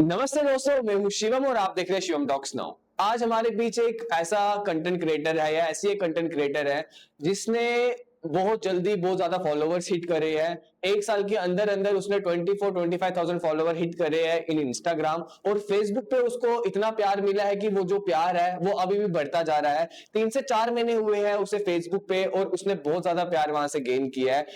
नमस्ते दोस्तों, मैं हूं शिवम और आप देख रहे हैं शिवम टॉक्स नाउ। आज हमारे बीच एक ऐसा कंटेंट क्रिएटर है या ऐसी एक कंटेंट क्रिएटर है जिसने बहुत जल्दी बहुत ज्यादा फॉलोवर्स हिट करे हैं। एक साल के अंदर अंदर उसने 24-25,000 फॉलोवर हिट करे हैं इन इंस्टाग्राम और फेसबुक पे उसको इतना प्यार मिला है कि वो जो प्यार है वो अभी भी बढ़ता जा रहा है। 3 से 4 महीने हुए हैं उसे फेसबुक पे और उसने बहुत ज्यादा प्यार वहां से गेन किया है।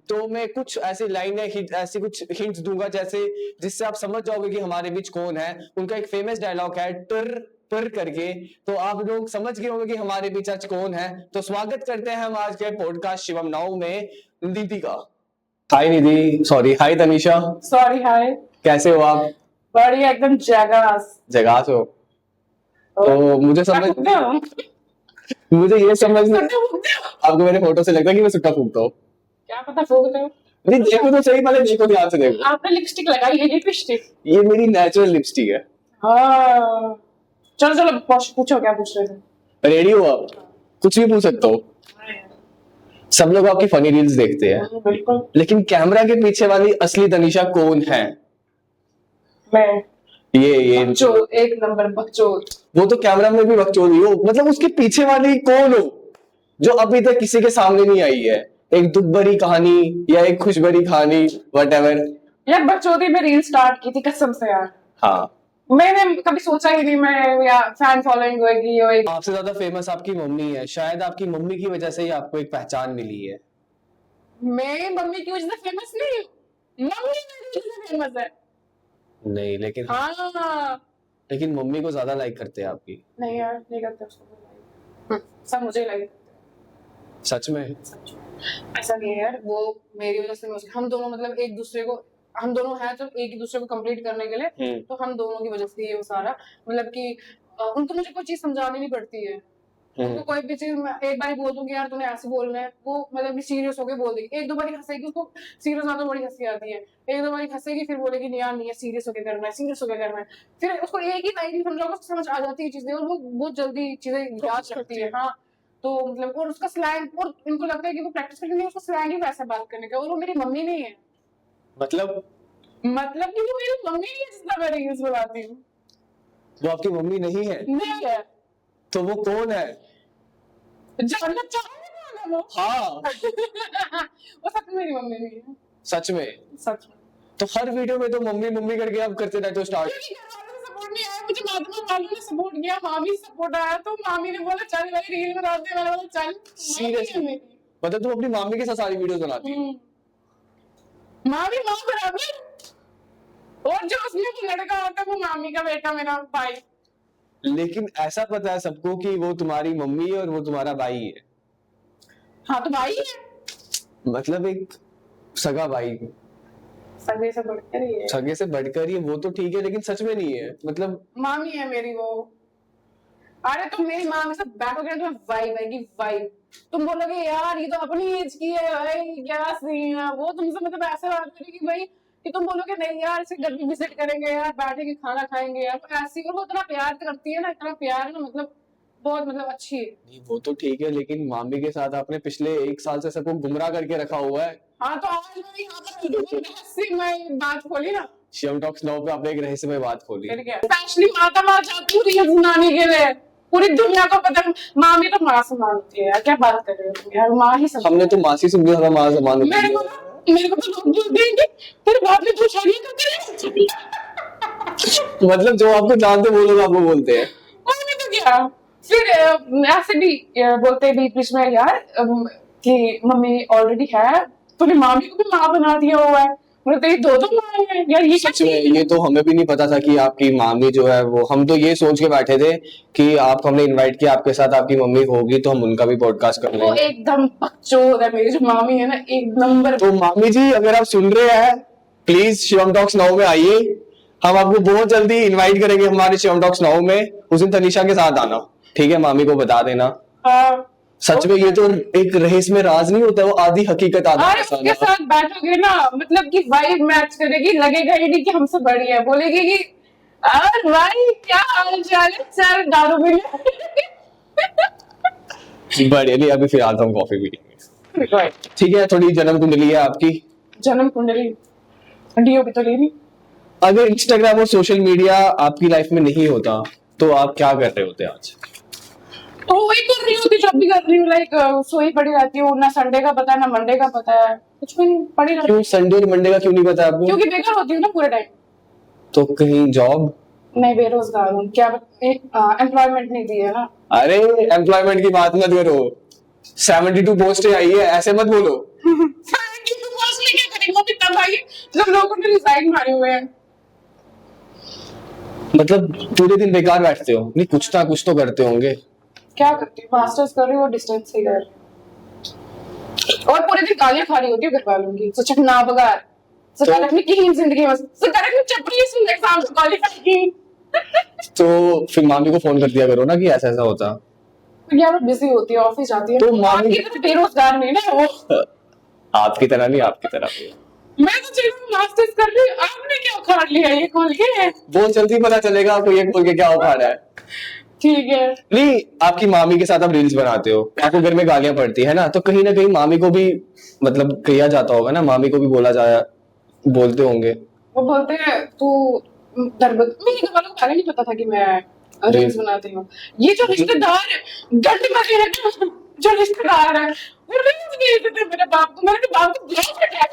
तो मैं कुछ ऐसी लाइनें ऐसी कुछ हिंट्स दूंगा जैसे जिससे आप समझ जाओगे कि हमारे बीच कौन है। उनका एक फेमस डायलॉग है टर टर करके, तो आप लोग समझ गए होंगे कि हमारे बीच आज कौन है। तो स्वागत करते हैं हम आज के पॉडकास्ट शिवम नाउ में निधि का। हाय निधि, sorry hi Tanisha. Sorry hi. कैसे हो आप? बढ़िया एकदम जगास। जगास हो तो मुझे ये समझ आपको मेरे फोटो से लगता है कि मैं सुट्टा फूकता हूँ। क्या पता फूकते हो? नहीं देखो तो सही, पहले देखो, ध्यान से देखो। आपने लिपस्टिक लगाई है, लिपस्टिक? ये मेरी नेचुरल लिपस्टिक है। हाँ चलो चलो पूछो क्या पूछ रहे थे। रेडी हो आप? कुछ भी पूछ सकते हो। सब लोग आपकी फनी रील्स देखते हैं बिल्कुल, लेकिन कैमरा के पीछे वाली असली तनीषा कौन है? मैं ये बकचोद, एक नंबर बकचोद। वो तो कैमरा में भी बकचोद ही हो, मतलब उसके पीछे वाली कौन हो जो अभी तक किसी के सामने नहीं आई है? एक दुख भरी कहानी या एक खुश भरी कहानी, व्हाटएवर। यार बकचोदी में रील स्टार्ट की थी कसम से यार। हाँ, मैंने कभी सोचा ही नहीं मैं या फैन फॉलोइंग होगी। आपसे ज्यादा फेमस आपकी मम्मी है, शायद आपकी मम्मी की वजह से ही आपको एक पहचान मिली है। मैं मम्मी की वजह से फेमस नहीं हूँ, मम्मी मेरी वजह से फेमस है। नहीं लेकिन हाँ लेकिन मम्मी को ज्यादा लाइक करते हैं आपकी। नहीं यार, नहीं करते उसको, सब मुझे लाइक। सच में? ऐसा नहीं है यार, वो मेरी वजह से हम दोनों मतलब एक दूसरे को, हम दोनों हैं तो एक ही दूसरे को कंप्लीट करने के लिए, तो हम दोनों की वजह से ये वो सारा मतलब कि उनको मुझे कोई चीज समझानी नहीं पड़ती है। उनको कोई भी चीज मैं एक बार बोल दूंगी यार तूने ऐसे बोलना है, वो मतलब कि सीरियस होके बोल देगी। एक दो बार हंसेगी, उसको सीरियस आना बड़ी हंसी आती है। एक दो बार हंसेगी फिर बोलेगी नहीं यार नहीं है, सीरियस होके करना है, सीरियस होके करना है। फिर उसको एक ही लाइन समझाओगे समझ आ जाती है चीजें और वो बहुत जल्दी चीजें याद रखती है। हाँ तो मतलब और उसका स्लैंग, और इनको लगता है कि वो प्रैक्टिस करके नहीं, उसका स्लैंग ही वैसा बात करने का, और वो मेरी मम्मी नहीं है। मतलब कि वो मेरी मम्मी नहीं है जितना मैं रील्स बनाती हूँ। वो आपकी मम्मी नहीं है? नहीं है। तो वो कौन है? जानना चाहोगे कौन है वो? हाँ वो सच में मेरी मम्मी नहीं है। सच में? सच में। तो हर वीडियो में तो मम्मी मम्मी करके आप करते रहते हो स्टार्ट। सपोर्ट नहीं आया मुझे, माधुरी वालों ने सपोर्ट किया, मामी सपोर्ट आया तो मामी ने बोला चल भाई रील बना दे, मैंने बोला चल। सीरियसली? मतलब तुम अपनी मामी के साथ सारी वीडियोस बनाती हो? मामी माँ बराबर, और जो उसमें वो लड़का होता है वो मामी का बेटा, मेरा भाई। लेकिन ऐसा पता है सबको कि वो तुम्हारी मम्मी है और वो तुम्हारा भाई है। हाँ तो भाई है, मतलब एक सगा भाई। सगे से बढ़कर ही है। सगे से बढ़कर ही है, वो तो ठीक है लेकिन सच में नहीं है मतलब। मामी है मेरी वो। अरे तुम मेरी माँ के साथ बैठोगे तो वाइब आएगी, वाइब। तुम बोलोगे यार ये तो अपनी एज की है भाई, क्या सीन है, वो तुमसे मतलब ऐसे बात करेगी भाई कि तुम बोलोगे नहीं यार इसे घर भी विजिट करेंगे यार, बैठेंगे खाना खाएंगे यार, तो ऐसी। और वो इतना प्यार करती है ना, इतना प्यार ना, मतलब बहुत मतलब अच्छी है। नहीं वो तो ठीक है लेकिन मामी के साथ आपने पिछले 1 साल से सबको गुमराह करके रखा हुआ है। हाँ तो आज मैंने यहाँ पर रहस्यमय बात खोली ना, शिवम टॉक्स नाउ पे आपने एक रहस्यमय बात खोली। स्पेशली माता माँ जाती हूँ रील्स बनाने के लिए, पूरी दुनिया को पता है। मामी तो माँ समान होती है यार, क्या बात कर रहे हो तुम यार, माँ ही सब। हमने तो मासी सुन लिया था, माँ समान होती है। मेरे को तो लोग बोलते हैं कि तेरे बाप ने पूछा नहीं तो मतलब जो आपको जानते वो लोग आपको बोलते हैं। मम्मी तो क्या, फिर ऐसे भी बोलते हैं बीच बीच में यार कि मम्मी ऑलरेडी है, तूने मामी को भी माँ बना दिया हुआ है, मतलब तेरी दो माँ है यार। ये सच में ये तो हमें भी नहीं पता था कि आपकी मामी जो है वो, हम तो ये सोच के बैठे थे कि आप हमने इनवाइट किया आपके साथ आपकी मम्मी होगी तो हम उनका भी पॉडकास्ट कर लेंगे। वो एकदम बकचोद है मेरी जो मामी है ना, एक नंबर। तो मामी जी अगर आप सुन रहे हैं प्लीज शिवम टॉक्स नाउ में आइए, हम आपको बहुत जल्दी इनवाइट करेंगे हमारे शिवम टॉक्स नाउ में। उस दिन तनीषा के साथ आना, ठीक है? मामी को बता देना। सच में ये तो एक रहस्य में राज नहीं होता, वो आधी हकीकत आधी उसके साथ बैठोगे ना मतलब कि वाइब मैच करेगी, लगेगा ही नहीं कि हमसे बड़ी है, बोलेगी कि और भाई क्या हाल चाल है, सर दारू पी बढ़िया। नहीं अभी फिलहाल तो हम कॉफी पीएंगे, ठीक है? थोड़ी जन्म कुंडली है आपकी। जन्म कुंडली डीओ भी तो लेनी। अगर इंस्टाग्राम और सोशल मीडिया आपकी लाइफ में नहीं होता तो आप क्या कर रहे होते आज? तो वही कर रही हूँ जब भी कर रही हूँ, लाइक सोई पड़ी रहती हूँ, ना संडे का पता है ना मंडे का पता है, कुछ भी नहीं, पड़ी रहती हूँ। क्यों संडे और मंडे का क्यों नहीं पता आपको? क्योंकि बेकार होती हूँ ना पूरे टाइम। तो कहीं जॉब? नहीं, बेरोजगार हूँ, क्या एम्प्लॉयमेंट नहीं दी है ना। अरे एम्प्लॉयमेंट की बात मत करो, 72 पोस्टें आई है, ऐसे मत बोलो। 72 पोस्ट में क्या करेंगे अभी तब आई जब लोगों ने रिजाइन मारे हुए हैं। मतलब पूरे दिन बेकार बैठते हो? नहीं, कुछ ना कुछ तो करते होंगे। क्या करती हूँ, मास्टर्स कर रही हूँ और डिस्टेंस से कर रही हूँ, और पूरे दिन गालियां खा रही होती हूँ घर वालों की। सोचा ना बगार सरकार अपनी की जिंदगी में सरकार अपनी चपड़ी सुन एग्जाम क्वालीफाई की। तो फिर मामी को फोन कर दिया करो ना कि ऐसा ऐसा होता। यार वो बिजी होती है, ऑफिस जाती है, तो मामी आपकी तरह बेरोजगार नहीं ना वो। आपकी तरह नहीं, आपकी तरह भी। मैं तो चलो मास्टर्स कर रही हूँ, आपने क्या उखाड़ लिया ये खोल के? बहुत जल्दी पता चलेगा आपको ये खोल के क्या उखाड़ा है। ठीक है। नहीं, आपकी मामी के साथ आप रील्स बनाते हो, आपको घर में गालियां पड़ती है ना, तो कहीं ना कहीं मामी को भी मतलब किया जाता होगा ना, मामी को भी बोला जाया, बोलते होंगे। वो बोलते हैं तू दरबद, मेरे घर वालों को पहले नहीं पता था कि मैं रील्स बनाती हूँ। ये जो रिश्तेदार गंड मगे है ना, जो रिश्तेदार है वो रील्स भेजते थे मेरे बाप को। मैंने बाप को ब्लॉक कर दिया,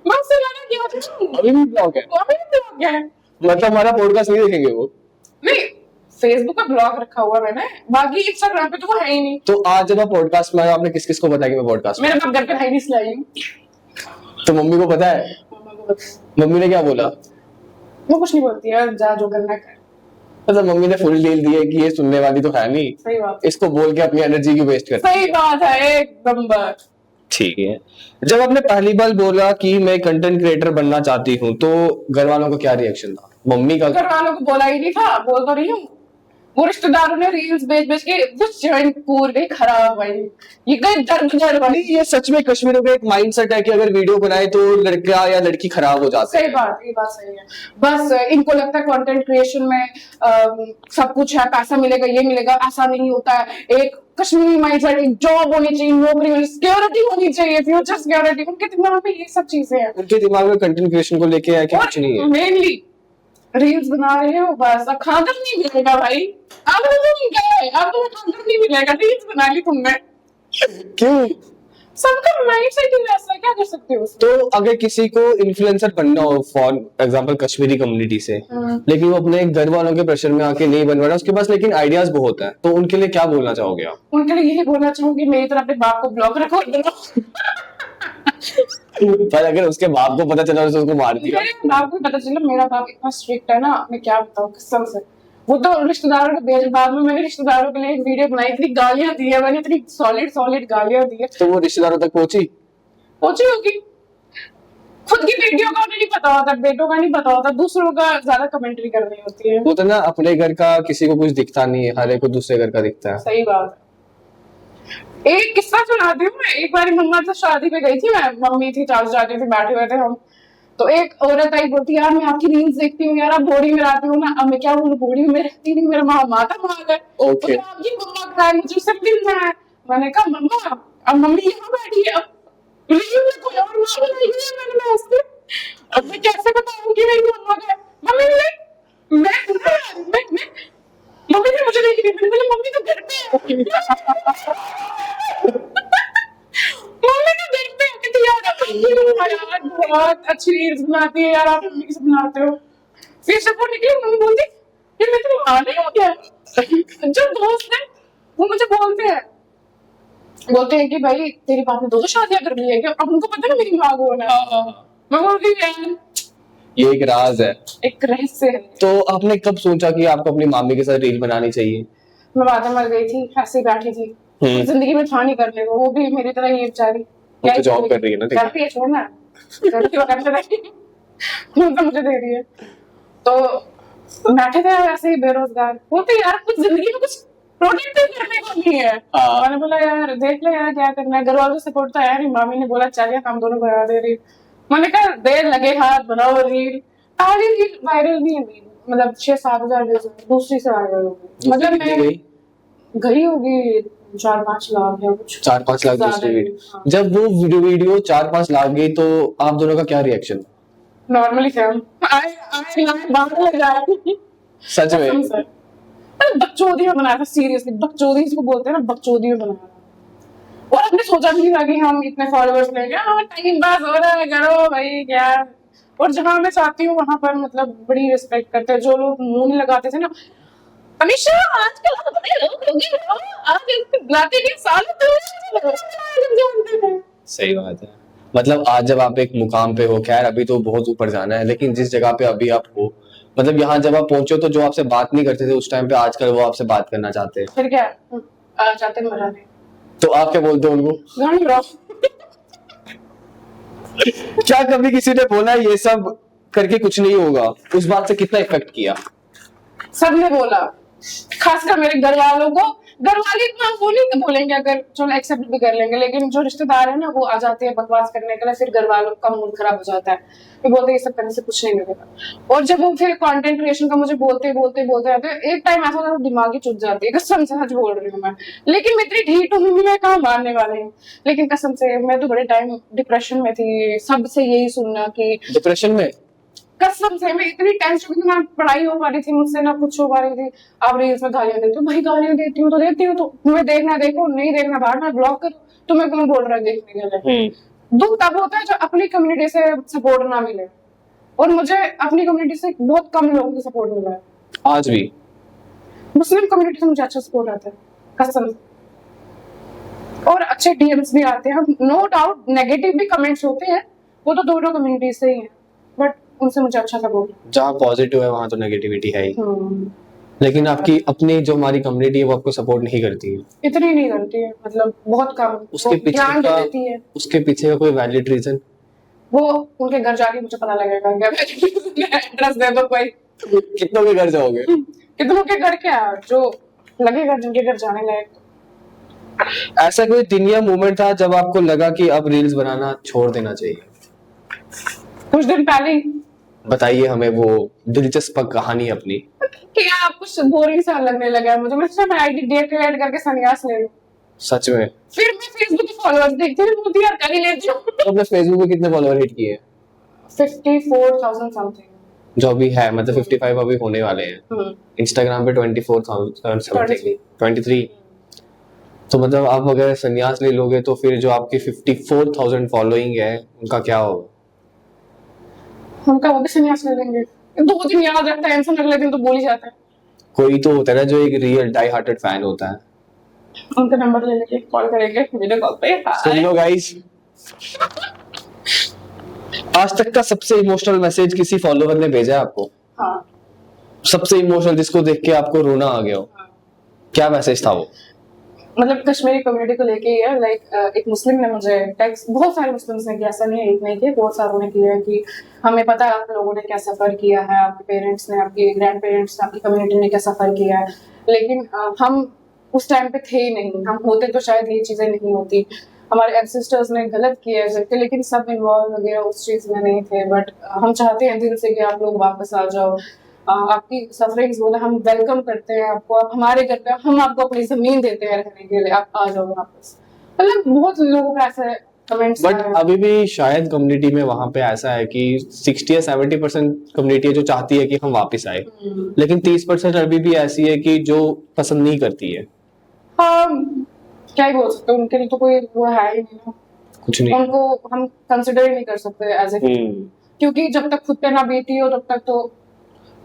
मैं उससे गाना क्या था। अभी भी ब्लॉग है? अभी भी ब्लॉक है। मतलब हमारा पॉडकास्ट नहीं देखेंगे वो? नहीं, फेसबुक पे ब्लॉग रखा हुआ मैंने, बाकी इंस्टाग्राम पे तो वो है ही नहीं। तो आज जब आप पॉडकास्ट में आए, आपने किस किस को बताया कि मैं पॉडकास्ट में? मेरे बाप घर पे है नहीं सिलाई। तो मम्मी को पता है? मम्मी ने क्या बोला? वो कुछ नहीं बोलती है, जा जो करना कर। मतलब मम्मी ने फुल डील दी है कि ये सुनने वाली तो है नहीं, सही बात, इसको बोल के अपनी एनर्जी क्यों वेस्ट करती है? सही बात है, एक नंबर। ठीक है। जब आपने पहली बार बोला कि मैं कंटेंट क्रिएटर बनना चाहती हूँ, तो घर वालों का क्या रिएक्शन था? मम्मी का? घर वालों को बोला ही नहीं था, बोल तो रही हूँ। वो रिश्तेदारों ने रील्स भेज भेज के वो जॉइंट पूरी खराब भाई, ये गए दर नहीं, ये सच में कश्मीरियों का एक माइंडसेट है कि अगर वीडियो बनाए तो लड़का या लड़की खराब हो जाती है। सही बात, ये बात सही है। बस इनको लगता है कंटेंट क्रिएशन में सब कुछ है, पैसा मिलेगा, ये मिलेगा, ऐसा नहीं होता है। एक कश्मीरी माइंडसेट, एक जॉब होनी चाहिए, नौकरी होनी, सिक्योरिटी होनी चाहिए, फ्यूचर सिक्योरिटी, उनके दिमाग में ये सब चीजें हैं। उनके दिमाग में कंटेंट क्रिएशन को लेके है कि कुछ नहीं है। मेनली रील्स बना रहे हो बस, अब खाना नहीं मिलेगा भाई, अब तुम गए, अब तुम्हें खाना नहीं मिलेगा, रील्स बना ली तुमने। क्यों? सबका माइंडसेट ही वैसा है, क्या कर सकते हो? तो अगर किसी को इन्फ्लुएंसर बनना हो, फॉर एग्जांपल कश्मीरी कम्युनिटी से, लेकिन वो अपने घर वालों के प्रेशर में आके नहीं बन रहा, उसके पास लेकिन आइडियाज बहुत है, तो उनके लिए क्या बोलना चाहोगे आप? उनके लिए यही बोलना चाहूंगी, मेरी तरह अपने बाप को ब्लॉक रखो। पर अगर उसके बाप को पता चला तो उसको मार दिया। मेरे बाप को पता चला, मेरा बाप इतना स्ट्रिक्ट है ना, मैं क्या बताऊं कसम से। वो तो रिश्तेदारों को भेज, बाद में मैंने रिश्तेदारों के लिए एक वीडियो बनाई, इतनी गालियां दी है मैंने, इतनी सॉलिड गालियां दी है। तो वो रिश्तेदारों तक पहुंची होगी। खुद की बेटियों का नहीं पता होता, बेटों का नहीं पता होता, दूसरों का ज्यादा कमेंट्री करनी होती है। वो तो ना, अपने घर का किसी को कुछ दिखता नहीं है, हर एक को दूसरे घर का दिखता है। सही बात है। एक किस्सा सुनाती हूँ मैं। एक बार मम्मा से शादी पे गई थी मैं, मम्मी थी, चाचू चाची थे, बैठे हुए थे हम। तो एक औरत आई, बोलती यार मैं आपकी रील्स देखती हूँ यार, आप बोर्डी में रहती हूँ ना। अब मैं क्या बोलूं, बोर्डी में रहती नहीं, मेरा माता माल है। ओके। आपकी मम्मा का है, मुझे सब मिलना है। मैंने कहा मम्मा, अब मम्मी यहाँ बैठी है, अब रील में कोई और माँ बनाई है मैंने उससे, अब मैं कैसे बताऊंगी मेरी मम्मा का? मम्मी मैं मम्मी ने मुझे नहीं खरीदी, मैंने मम्मी तो घर पे है। मम्मी तो घर पे है, कहती यार बहुत अच्छी रील्स बनाती है यार, आप मम्मी से बनाते हो। फिर जब वो निकली, मम्मी बोलती ये मैं तुम्हें मां नहीं हूँ क्या? जो दोस्त है वो मुझे बोलते हैं कि भाई तेरी बाप ने 2 शादियां कर ली है क्या? अब उनको पता है मेरी माँ कौन है। मैं बोलती यार ये एक राज है, एक रहस्य है। तो आपने कब सोचा कि आपको अपनी मामी के साथ रील बनानी चाहिए? मैं बाद में मर गई थी, ऐसे ही बैठी थी, जिंदगी में था नहीं करने को। वो भी मेरी तरह ये बेचारी, वो तो जॉब कर रही है ना, करती है, छोड़ना करती है, तो मुझे दे रही है। तो बैठे थे ऐसे ही बेरोजगार, बोलते यार कुछ जिंदगी में कुछ प्रोडक्टिव करने को नहीं है। मैंने बोला यार देख ले यार क्या करना है, घर वालों से सपोर्ट तो है नहीं। मामी ने बोला चल हम दोनों बना दे रही। मैंने कहा देर लगे हाथ बनाओ रील। पहली रील वायरल नहीं हुई, मतलब 6-7 हजार व्यूज, दूसरी से वायरल हो गई। मतलब मैं गई होगी 4-5 लाख या कुछ, 4-5 लाख दूसरी वीडियो। जब वो वीडियो 4-5 लाख गई तो आप दोनों का क्या रिएक्शन? नॉर्मली थे हम, आए बाहर ले जाए। सच में? कसम से। अरे बकचोदी में बनाया था, सीरियसली बकचोदी इसको बोलते हैं ना, बकचोदी में बनाया था। और हमने सोचा भी नहीं था कि हम इतने फॉलोअर्स लेंगे, टाइम पास हो रहा है, करो भाई क्या। और जहाँ मैं चाहती हूँ वहां पर मतलब बड़ी रिस्पेक्ट करते हैं। जो लोग मुंह नहीं लगाते थे ना, हमेशा आजकल आप बड़े लोग हो गए हो, आप इसको बुलाते नहीं, साल में 2 बार जानते थे। सही बात है। मतलब आज जब आप एक मुकाम पे हो, खैर अभी तो बहुत ऊपर जाना है, लेकिन जिस जगह पे अभी आप हो, मतलब यहाँ जब आप पहुंचो तो जो आपसे बात नहीं करते थे उस टाइम पे, आजकल वो आपसे बात करना चाहते हैं। फिर क्या, आ जाते मजा नहीं, तो आप क्या बोलते हो उनको? गाड़ी रहो। क्या कभी किसी ने बोला ये सब करके कुछ नहीं होगा? उस बात से कितना इफेक्ट किया? सबने बोला, खासकर मेरे घर वालों को। घर वाले इतना वो नहीं बोलेंगे, अगर चलो एक्सेप्ट भी कर लेंगे, लेकिन जो रिश्तेदार है ना वो आ जाते हैं बकवास करने के लिए, फिर घर वालों का मूड खराब हो जाता है। फिर बोलते हैं ये सब करने से कुछ नहीं मिलेगा। और जब वो फिर कंटेंट क्रिएशन का मुझे बोलते बोलते रहते हैं, एक टाइम ऐसा होता है दिमाग ही चुट जाती है, कसम से सच बोल रही हूँ मैं। लेकिन मैं इतनी ढीठ हूँ, मैं कहाँ मानने वाली हूँ। लेकिन कसम से मैं तो बड़े टाइम डिप्रेशन में थी, सबसे यही सुनना कि डिप्रेशन में? कसम से मैं इतनी टेंशन में, ना पढ़ाई हो पा रही थी मुझसे, ना कुछ हो पा रही थी। आप रील्स में गालियां देती हो, भाई गालियां देती हूँ तो देती हूँ, तो तुम्हें देखना देखो, नहीं देखना बाहर ना ब्लॉक करो, तुम्हें कौन बोल रहा है देखने के लिए। दुख तब होता है जब अपनी कम्युनिटी से सपोर्ट ना मिले, और मुझे अपनी कम्युनिटी से बहुत कम लोगों को सपोर्ट मिला है। आज भी मुस्लिम कम्युनिटी से मुझे अच्छा सपोर्ट आता है, कसम से। और अच्छे डीएम्स भी आते हैं, नो डाउट नेगेटिव भी कमेंट्स होते हैं, वो तो दोनों कम्युनिटी से ही है, बट उनसे मुझे अच्छा सपोर्ट। जहाँ पॉजिटिव है वहां तो नेगेटिविटी है ही। लेकिन आपकी अपनी जो हमारी कम्युनिटी है वो आपको सपोर्ट नहीं करती है? इतनी नहीं करती है, मतलब बहुत कम। उसके पीछे ध्यान का देती है, उसके पीछे का कोई वैलिड रीजन? वो उनके घर जाके मुझे पता लगेगा क्या एड्रेस दे दो कोई। कितनों के घर जाओगे? कितनों के घर क्या, जो लगेगा जिनके घर जाने लायक। ऐसा कोई दिन या मोमेंट था जब आपको लगा कि अब रील्स बनाना छोड़ देना चाहिए? कुछ दिन पहले ही। बताइए हमें वो दिलचस्प कहानी अपनी। क्या आप कुछ बोरिंग सा लगने लगा है मुझे, मैं आईडी डीएक्टिवेट करके संन्यास ले लूं। सच में? फिर मैं फेसबुक के फॉलोअर्स देखती हूँ, बोलती यार कर ही लेती हूँ। तो अपने फेसबुक पे कितने फॉलोअर हिट किए? 54,000 समथिंग, जो अभी है, मतलब 55 अभी होने वाले हैं। इंस्टाग्राम पे 24,000 समथिंग, 23। तो मतलब आप अगर संन्यास ले लोगे तो फिर जो आपकी 54,000 फॉलोइंग है उनका क्या होगा? उनका वो भी संन्यास ले लेंगे। 2 दिन याद रखता है, इंसान अगले दिन तो भूल ही जाता है। कोई तो होता है ना जो एक रियल डाई हार्टेड फैन होता है। उनका नंबर ले लेके कॉल करेंगे वीडियो कॉल पे। सुन लो गाइस, आज तक का सबसे इमोशनल मैसेज किसी फॉलोअर ने भेजा है आपको? हाँ। सबसे इमोशनल, जिसको देख के आपको रोना आ गया हो? क्या मैसेज था वो? मतलब कश्मीरी कम्युनिटी को लेके ही है। लाइक एक मुस्लिम ने मुझे टेक्स्ट, बहुत सारे मुस्लिम्स ने किया, ऐसा नहीं है एक नहीं किए, बहुत सारों ने किया है कि हमें पता है आप लोगों ने क्या सफर किया है, आपके पेरेंट्स ने, आपके ग्रैंड पेरेंट्स ने, आपकी कम्युनिटी ने क्या सफर किया है, लेकिन हम उस टाइम पे थे ही नहीं। हम होते तो शायद ये चीजें नहीं होती। हमारे एंसेस्टर्स ने गलत किया है करके, लेकिन सब इन्वॉल्व वगैरह उस चीज में नहीं थे। बट हम चाहते हैं दिल से कि आप लोग वापस आ जाओ, आपकी सफरिंग्स बोला, हम वेलकम करते हैं आपको, आप हमारे घर पे, हम आपको अपनी जमीन देते हैं रहने के लिए, आप आ जाओ वापस। मतलब बहुत लोगों का ऐसा कमेंट्स। बट अभी भी शायद कम्युनिटी में वहां पे ऐसा है कि 60 या 70% कम्युनिटी है जो चाहती है कि हम वापस आए, लेकिन 30% अभी भी ऐसी है कि जो पसंद नहीं करती है। हाँ, क्या ही बोल सकते हैं, उनके लिए तो कोई वो है ही नहीं ना, कुछ नहीं, उनको हम कंसिडर ही नहीं कर सकते एज ए, क्योंकि जब तक खुद पे ना बीती हो तब तक तो।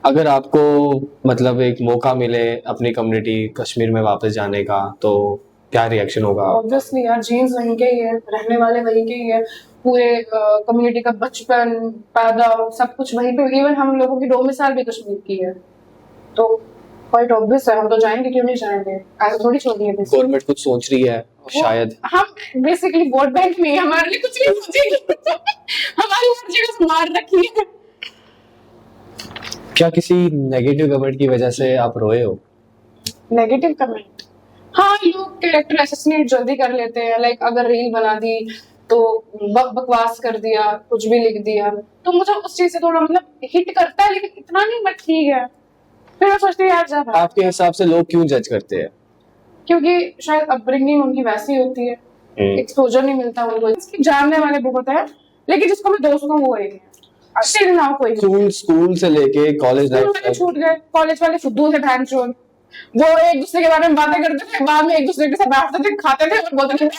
अगर आपको मतलब एक मौका मिले अपनी कम्युनिटी कश्मीर में वापस जाने का, तो क्या रिएक्शन होगा? ऑब्वियसली यार, जीन्स वहीं के ही है, रहने वाले वहीं के ही है, पूरे कम्युनिटी का बचपन, पैदा, सब कुछ वहीं पे। इवन हम लोगों की डोमिसाइल भी कश्मीर की है, तो क्वाइट ऑब्वियस है हम तो जाएंगे, क्यों नहीं जाएंगे, ऐसा थोड़ी छोड़ दिए। गवर्नमेंट कुछ सोच रही है शायद? हम बेसिकली वोट बैंक नहीं है, हमारे लिए कुछ नहीं सोचेगी। हमारी हर जगह से मार रखी है। क्या किसी नेगेटिव कमेंट की वजह से आप रोए हो? नेगेटिव कमेंट, हाँ, लोग कैरेक्टर असैसिनेट जल्दी कर लेते हैं। लाइक अगर रील बना दी तो बकवास कर दिया, कुछ भी लिख दिया, तो मुझे उस चीज से थोड़ा मतलब हिट करता है, लेकिन इतना नहीं, बट ठीक है। फिर मैं सोचती हूँ यार जब आपके हिसाब से लोग क्यों जज करते हैं? क्योंकि शायद अपब्रिंगिंग उनकी वैसी होती है, एक्सपोजर नहीं मिलता उनको। इसके जानने वाले बहुत है, लेकिन जिसको मैं दोस्त हूँ वो एक है। स्टिल नाउ कोई स्कूल से लेके कॉलेज स्कूल लाइफ वाले छूट गए, कॉलेज वाले फुद्दू थे बहन चोद, वो एक दूसरे के बारे में बातें करते थे, बाद में एक दूसरे के साथ बैठते थे, खाते थे और बोलते थे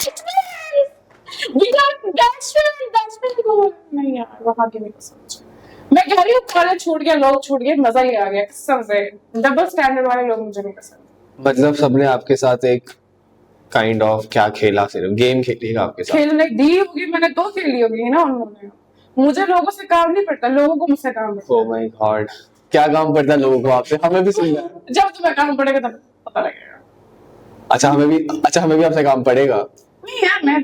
नहीं यार वहां की नहीं पसंद। मैं कह रही हूँ कॉलेज छूट गया, लोग छूट गए, मजा ही आ गया कसम से। डबल स्टैंडर्ड वाले लोग मुझे नहीं पसंद। मतलब सबने आपके साथ एक काइंड ऑफ क्या खेला, सिर्फ गेम खेलेगा आपके साथ? खेलने दी होगी मैंने, तो खेली होगी ना उन्होंने। मुझे लोगों से काम नहीं पड़ता, लोगों को मुझसे काम पड़ता। ओह माय गॉड, क्या काम पड़ता है लोगों को आपसे? हमें भी सुनना है। जब तुम्हें काम पड़ेगा तब पता लगेगा। अच्छा हमें भी आपसे काम पड़ेगा? नहीं यार मैं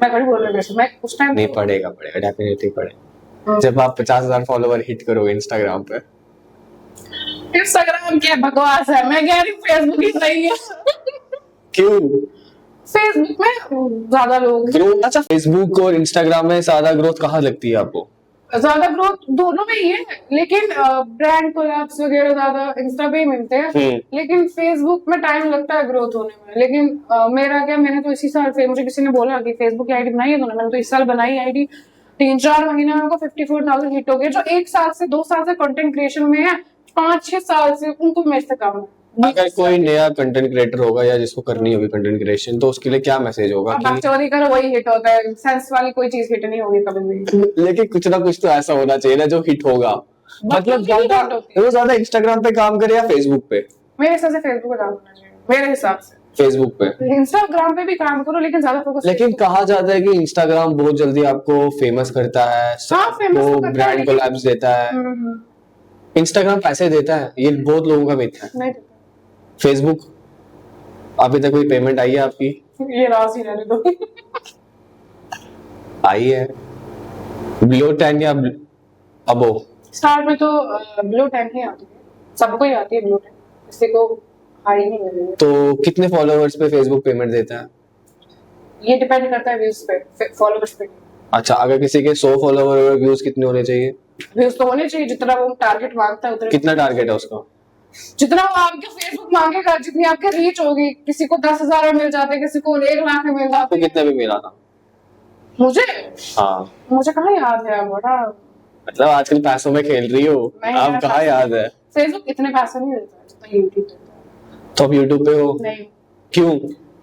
थोड़ी बोल रही हूँ, मैं उस टाइम नहीं पड़ेगा डेफिनेटली पड़ेगा। जब आप 50,000 फॉलोवर हिट करोगे इंस्टाग्राम पे। इंस्टाग्राम क्या बकवास है, मैं कह रही हूँ फेसबुक ही सही है। क्यों? फेसबुक में ज्यादा लोग ग्रोथ, अच्छा फेसबुक और इंस्टाग्राम में ज्यादा ग्रोथ कहाँ लगती है आपको? ज्यादा ग्रोथ दोनों में ही है, लेकिन ब्रांड कोलैब्स वगैरह ज्यादा इंस्टा पे ही मिलते हैं, लेकिन फेसबुक में टाइम लगता है ग्रोथ होने में। लेकिन मेरा क्या, मैंने तो इसी साल, मुझे किसी ने बोला कि फेसबुक की आईडी बनाई है तूने, मैंने तो इस साल बनाई आईडी, 3-4 महीने में उनको 54,000 हिट हो गए। जो 1 साल से 2 साल से कंटेंट क्रिएशन में है, 5-6 साल से, उनको मेरे से कम है। अगर कोई नया कंटेंट क्रिएटर होगा या जिसको करनी होगी कंटेंट क्रिएशन, तो उसके लिए क्या मैसेज होगा अब कि बकचोदी करो वही हिट होता है, सेंस वाली कोई चीज हिट नहीं होगी कभी भी। लेकिन कुछ ना कुछ तो ऐसा होना चाहिए ना जो हिट होगा। मतलब ज्यादा इंस्टाग्राम पे काम करे या फेसबुक पे? मेरे हिसाब से फेसबुक पे काम करना चाहिए, मेरे हिसाब से फेसबुक पे। इंस्टाग्राम पे भी काम करो लेकिन ज्यादा फोकस। लेकिन कहा जाता है कि इंस्टाग्राम बहुत जल्दी आपको फेमस करता है, हाँ, फेमस वो तो ब्रांड कोलैब्स देता है। इंस्टाग्राम पैसे देता है, ये बहुत लोगों का मिथ है। नहीं, फेसबुक अभी तक कोई पेमेंट आई है आपकी? ये राज ही रहने दो। आई है ब्लू 10 या अबो? स्टार्ट में तो ब्लू 10 ही आती है, सबको ही आती है ब्लू 10, किसी को हाई नहीं मिली है। तो कितने फॉलोअर्स पे फेसबुक पेमेंट देता है? ये डिपेंड करता है व्यूज पे, फॉलोअर्स पे। अच्छा, अगर किसी के 100 फॉलोअर और व्यूज कितने होने चाहिए? व्यूज तो होने चाहिए, जितना वो टारगेट मांगता है उतना। कितना टारगेट है उसका? जितना वो आपके फेसबुक मांगेगा, जितनी आपकी रीच होगी। किसी को 10,000 में मिल जाते, किसी को 1 लाख में मिल जाते। तो कितने में मिला था मुझे? हाँ, मुझे कहाँ याद है बड़ा। मतलब आजकल पैसों में खेल रही हो आप, कहाँ याद है? फेसबुक इतने पैसे नहीं देता है जितना यूट्यूब देता है। तो आप यूट्यूब पे हो? नहीं। क्यों?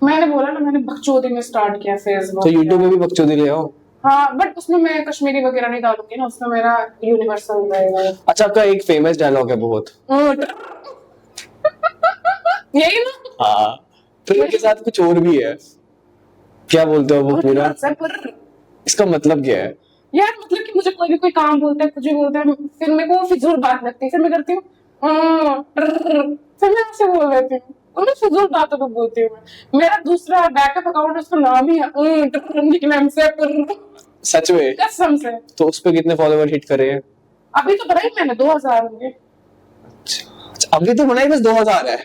मैंने बोला ना, मैंने बकचोदी में स्टार्ट किया फेसबुक। तो यूट्यूब में भी बकचोदी ले आओ। हाँ, बट उसमें मैं कश्मीरी वगैरह नहीं डालूंगी ना, उसमें मेरा यूनिवर्सल रहेगा। अच्छा, आपका एक फेमस डायलॉग है बहुत। यही ना? हाँ, फिर उसके साथ कुछ और भी है, क्या बोलते हो वो पूरा? इसका मतलब क्या है? यार मतलब कि मुझे कोई भी कोई काम बोलता है, कुछ भी बोलता है, फिर मेरे को फिजूल बात लगती है, फिर मैं करती हूँ फिर मैं ऐसे बोल देती हूँ, और मैं फिजूल बातों को बोलती हूँ। मेरा दूसरा बैकअप अकाउंट, उसका नाम ही है सच में? कसम से। तो उस पे कितने फॉलोवर हिट करे हैं? अभी तो बनाई मैंने 2,000 होंगे। अच्छा, अभी तो बनाई बस 2,000 है?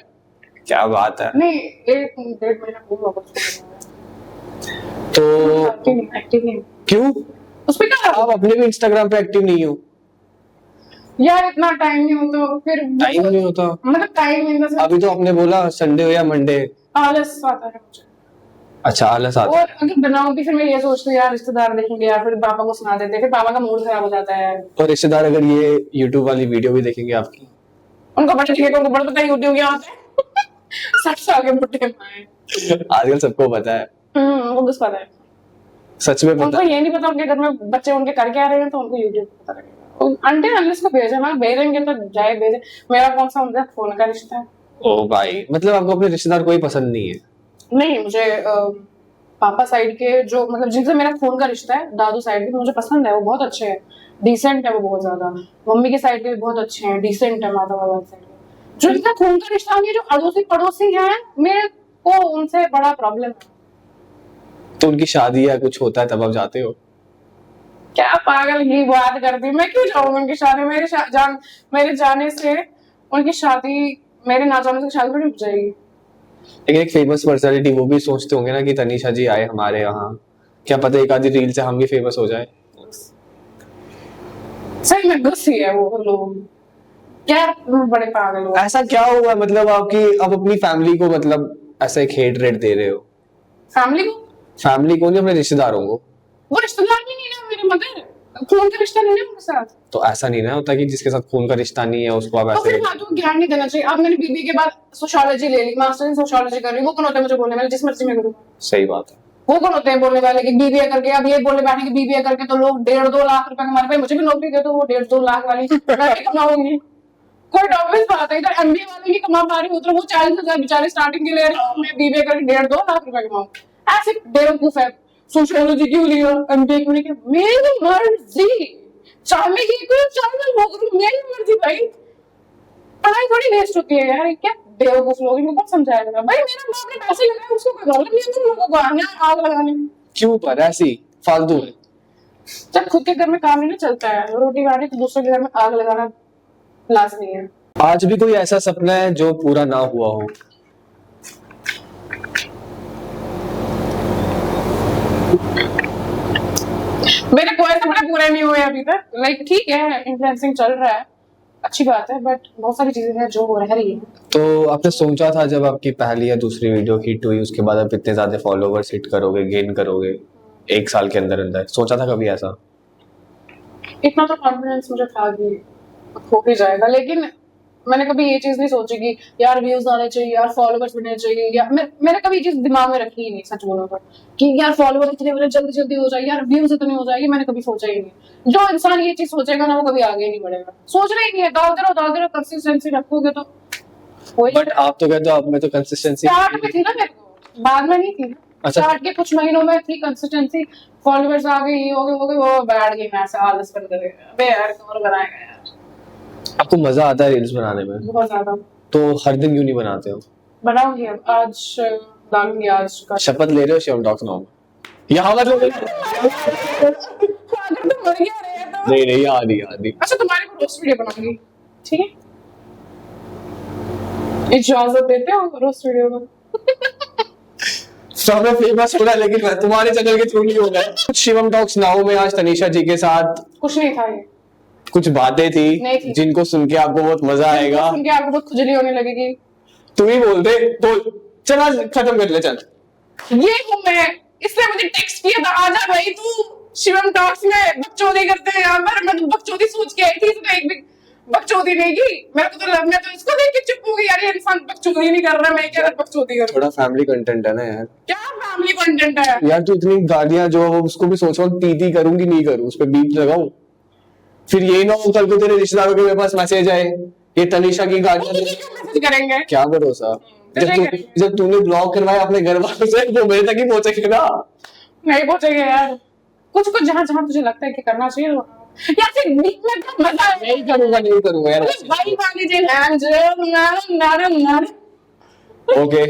क्या बात है। नहीं, 1-1.5 महीना हुआ तो एक्टिव नहीं। क्यों? उस पे क्या, आप अपने भी इंस्टाग्राम पे एक्टिव नहीं हो? यार इतना टाइम नहीं होता, फिर टाइम नहीं होता मतलब टाइम नहीं। अभी तो आपने बोला संडे हो या मंडे। आलस आता है मुझे। अच्छा, आलस आता है। और अगर बनाऊं भी, फिर मैं ये सोचती हूँ यार रिश्तेदार देखेंगे यार, फिर पापा को सुना देते, फिर पापा का मूड खराब हो जाता है। और रिश्तेदार अगर ये YouTube वाली वीडियो भी देखेंगे आपकी? उनको पता नहीं है, उनको बड़ा पता है YouTube क्या होता है। 60 साल के बुढ़े हैं आजकल सबको पता है। उनको बस पता है। सच में पता? उनको ये नहीं पता उनके घर में बच्चे उनके करके आ रहे हैं, तो उनको YouTube पता लगेगा। अंटे अनलेस को भेजे ना, भेजेंगे तो जाए भेजे। मेरा कौन सा उनका फोन का रिश्ता है? ओ भाई, मतलब आपको अपने रिश्तेदार कोई पसंद नहीं है? नहीं, मुझे पापा साइड के जो, मतलब जिनसे मेरा खून का रिश्ता है, दादू साइड के, मुझे पसंद है, वो बहुत अच्छे हैं, डिसेंट है वो बहुत ज्यादा। मम्मी के साइड के भी बहुत अच्छे हैं, डिसेंट है माता वाला साइड के। जो इनका खून का रिश्ता नहीं है, जो अड़ोसी पड़ोसी हैं, मेरे को उनसे बड़ा प्रॉब्लम है। तो उनकी शादी या कुछ होता है तब आप जाते हो? क्या पागल की बात करती, मैं क्यों जाऊंगी उनकी शादी? मेरे जाने से उनकी शादी, मेरे ना जाने से शादी रुक जाएगी। लेकिन एक फेमस पर्सनालिटी, वो भी सोचते होंगे ना कि तनीषा जी आए हमारे यहाँ, क्या पता एक आधी रील से हम भी फेमस हो जाए। सही में गुस्सी है वो लोग, क्या बड़े पागल हो। ऐसा क्या हुआ, मतलब आपकी अब अपनी फैमिली को मतलब ऐसा एक हेट रेट दे रहे हो? फैमिली को? फैमिली को नहीं, अपने रिश्तेदारों को। वो रिश्तेदार भी नहीं ना मेरे मगर। खून का रिश्ता नहीं है उनके साथ। तो ऐसा नहीं ना होता कि जिसके साथ खून का रिश्ता नहीं है उसको आप तो ऐसे फिर बातों को ज्ञान नहीं देना चाहिए। अब मैंने बीबीए के बाद सोशियोलॉजी ले ली, मास्टर इन सोशियोलॉजी कर रही हूँ, वो कौन होता है मुझे बोलने वाले, जिस मर्जी में करूँ। सही बात है। वो कौन होते हैं बोलने वाले कि बीबीए करके, अब ये बोलने बैठे कि बीबीए करके तो लोग 1.5-2 लाख रुपए कमा रहे हैं, मुझे भी नौकरी दे दो वो 1.5-2 लाख वाली, मैं भी कमाऊंगी। कोई ऑब्वियस बात है, इधर एमबीए वाले की कमा पा रही हूँ, उधर वो 40,000 बेचारे स्टार्टिंग के ले रहे हैं, मैं बीबीए करके 1.5-2 लाख रुपए कमाऊं। ऐसे बेवकूफ है। सोशियोलॉजी क्यों लिया, एमबीए क्यों नहीं किया, मेरी मर्जी, चाहे मैं ये करूं चाहे मैं वो करूं, मेरी मर्जी भाई। पढ़ाई थोड़ी वेस्ट होती है यार, क्या बेवकूफ लोग, इनको कौन समझाएगा भाई। मेरा बाप ने पैसे लगाए, उसको कोई प्रॉब्लम नहीं है तुम लोगों को आने आग लगाने में। क्यों पर ऐसी फालतू में? जब खुद के घर में काम नहीं ना चलता है, रोटी खानी तो दूसरे के घर में आग लगाना लाजमी है। आज भी कोई ऐसा सपना है जो पूरा ना हुआ हो? मेरे कोई सपने पूरे नहीं हुए अभी तक। लाइक ठीक है, इन्फ्लुएंसिंग चल रहा है, अच्छी बात है, बट बहुत सारी चीजें हैं जो हो रह रही है। तो आपने सोचा था जब आपकी पहली या दूसरी वीडियो हिट हुई उसके बाद आप इतने ज्यादा फॉलोवर्स हिट करोगे, गेन करोगे 1 साल के अंदर अंदर, सोचा था कभी ऐसा? इतना तो कॉन्फिडेंस मुझे था कि हो ही जाएगा, लेकिन मैंने कभी ये चीज नहीं सोची कि यार व्यूज आने चाहिए, यार फॉलोवर्स बढ़ने चाहिए, या मैंने कभी ये चीज दिमाग में रखी ही नहीं, सच बोलो तो, कि यार फॉलोवर इतने बड़े जल्दी जल्दी हो जाए, यार व्यूज इतने हो जाएगी, मैंने कभी सोचा ही नहीं। जो इंसान ये चीज सोचेगा ना वो कभी आगे नहीं बढ़ेगा, सोचना ही नहीं है। डालते रहो कंसिस्टेंसी रखोगे तो बट आप तो कहते हो आप में तो कंसिस्टेंसी स्टार्ट में थी ना, मेरे को बाद में नहीं थी। अच्छा। स्टार्ट के कुछ महीनों में थी कंसिस्टेंसी, फॉलोवर्स आ गए, ये हो गए, वो बैठ गई, मैं ऐसे आलस कर दे, अबे यार कौन बनाएगा यार। आपको मजा आता है रील्स बनाने में? बहुत ज्यादा। तो हर दिन क्यों नहीं बनाते हो? बनाऊंगी अब, आज डालूंगी आज का। शपथ ले रहे हो शिवम टॉक्स नाउ? यहाँ मतलब नहीं नहीं याद ही याद ही। अच्छा तुम्हारे को रोस्ट वीडियो बनाऊंगी, ठीक है? इजाजत देते हो रोस्ट वीडियो को? सब में फेमस हो रहा है लेकिन तुम्हारे चैनल के थ्रू नहीं हो गया। शिवम टॉक्स नाउ में आज तनीषा जी के साथ कुछ नहीं था, ये कुछ बातें थी नहीं थी। जिनको सुन के आपको बहुत मजा आएगा। सुन के आपको बहुत खुजली होने लगेगी। तू ही बोल दे, बोल चल आज खत्म कर ले चल। ये हूँ मैं, इसने मुझे टेक्स्ट किया था आजा भाई तू शिवम टॉक्स में बकचोदी करते हैं यहाँ पर। मैं तो बकचोदी सोच के आई थी, इसने एक भी बकचोदी नहीं की। मेरे को तो मैं तो इसको देख के चुप हो गई, यार ये इंसान बकचोदी नहीं कर रहा, मैं क्या बकचोदी कर। थोड़ा फैमिली कंटेंट है ना यार। क्या फैमिली कंटेंट है यार तू इतनी गालियां जो उसको भी सोच रहा हूँ टी करूंगी नहीं करूँ, उस पर बीप लगाऊं, फिर ये ना हो कल को तेरे रिश्तेदारों के मेरे पास मैसेज आए ये तनीषा की गालियां मैसेज करेंगे। क्या भरोसा। जब तूने ब्लॉक करवाया अपने घर वालों से वो मेरे तक ही पहुंचेगा ना? नहीं पहुंचेगा यार, कुछ कुछ जहाँ जहाँ तुझे लगता है कि करना चाहिए यार, फिर बीच में तो मजा नहीं करूंगा नहीं करूंगा यार। भाई वाली जी है जो नारे नारे। ओके